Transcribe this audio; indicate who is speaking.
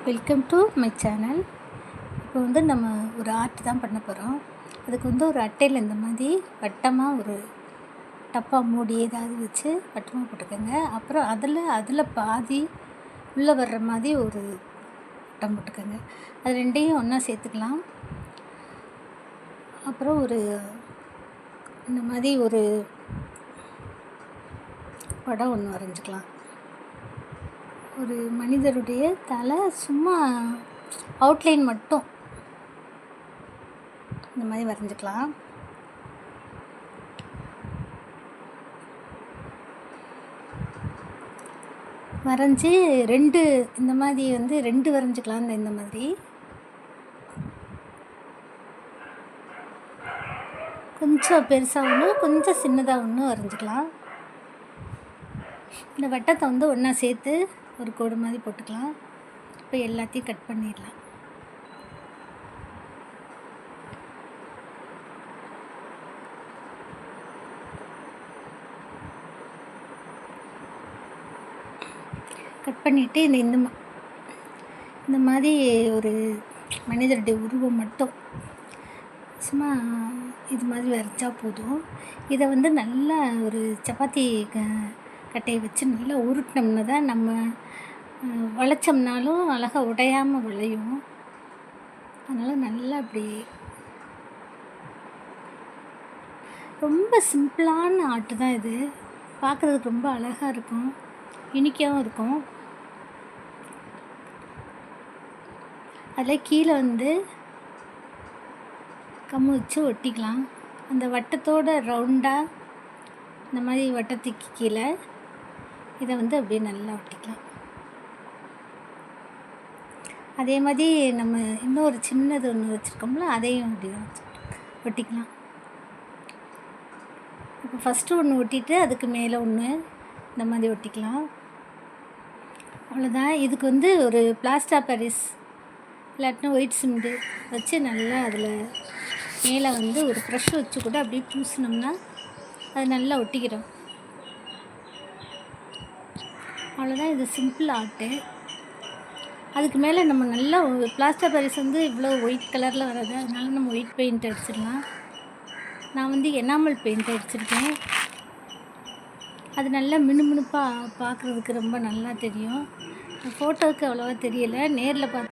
Speaker 1: Welcome to my channel. இப்போ வந்து நம்ம ஒரு ஆர்ட் தான் பண்ண போகிறோம். அதுக்கு வந்து ஒரு அட்டையில் இந்த மாதிரி வட்டமாக ஒரு டப்பா மூடி ஏதாவது வச்சு வட்டமாக போட்டுக்கோங்க. அப்புறம் அதில் பாதி உள்ளே வர்ற மாதிரி ஒரு வட்டம் போட்டுக்கோங்க. அது ரெண்டையும் ஒன்றா சேர்த்துக்கலாம். அப்புறம் இந்த மாதிரி ஒரு படம் ஒன்று வரைஞ்சிக்கலாம். ஒரு மனிதருடைய தலை சும்மா அவுட்லைன் மட்டும் இந்த மாதிரி வரைஞ்சிக்கலாம். வரைஞ்சி இந்த மாதிரி வந்து ரெண்டு வரைஞ்சிக்கலாம். இந்த மாதிரி கொஞ்சம் பெருசாக ஒன்று, கொஞ்சம் சின்னதாக ஒன்று வரைஞ்சிக்கலாம். இந்த வட்டத்தை வந்து ஒன்றா சேர்த்து ஒரு கோடு மாதிரி போட்டுக்கலாம். இப்போ எல்லாத்தையும் கட் பண்ணிடலாம். கட் பண்ணிவிட்டு இந்த மாதிரி ஒரு மனிதருடைய உருவம் மட்டும் சும்மா இது மாதிரி வரைஞ்சா போதும். இதை வந்து நல்லா ஒரு சப்பாத்தி கட்டையை வச்சு நல்லா உருட்டினோம்னா தான் நம்ம வளைச்சோம்னாலும் அழகாக உடையாமல் விளையும். அதனால் நல்லா அப்படி ரொம்ப சிம்பிளான ஆர்ட்டு தான் இது. பார்க்குறதுக்கு ரொம்ப அழகாக இருக்கும், யூனிக்காகவும் இருக்கும். அதில் கீழே வந்து கம்மு வச்சு ஒட்டிக்கலாம். அந்த வட்டத்தோட ரவுண்டாக இந்த மாதிரி வட்டத்துக்கு கீழே இதை வந்து அப்படியே நல்லா ஒட்டிக்கலாம். அதே மாதிரி நம்ம இன்னொரு சின்னது ஒன்று வச்சுருக்கோம்ல, அதையும் அப்படி ஒட்டிக்கலாம். இப்போ ஃபஸ்ட்டு ஒன்று ஒட்டிட்டு அதுக்கு மேலே ஒன்று இந்த மாதிரி ஒட்டிக்கலாம். அவ்வளோதான். இதுக்கு வந்து ஒரு பிளாஸ்டர் ஆஃப் பாரிஸ் இல்லாட்டினா ஒயிட் சிமெண்ட்டு வச்சு நல்லா அதில் மேலே வந்து ஒரு ப்ரஷ் வச்சு கூட அப்படியே பூசினோம்னா அது நல்லா ஒட்டிக்கிறோம். அவ்வளோதான். இது சிம்பிள் ஆர்ட்டு. அதுக்கு மேலே நம்ம நல்லா பிளாஸ்டர் பாரிஸ் வந்து இவ்வளோ ஒயிட் கலரில் வராது, அதனால நம்ம ஒயிட் பெயிண்ட் அடிச்சிடலாம். நான் வந்து எனாமல் பெயிண்ட் அடிச்சிருக்கேன். அது நல்லா மினுமினுப்பாக பார்க்குறதுக்கு ரொம்ப நல்லா தெரியும். ஃபோட்டோவுக்கு அவ்வளோவா தெரியலை, நேரில் பார்த்து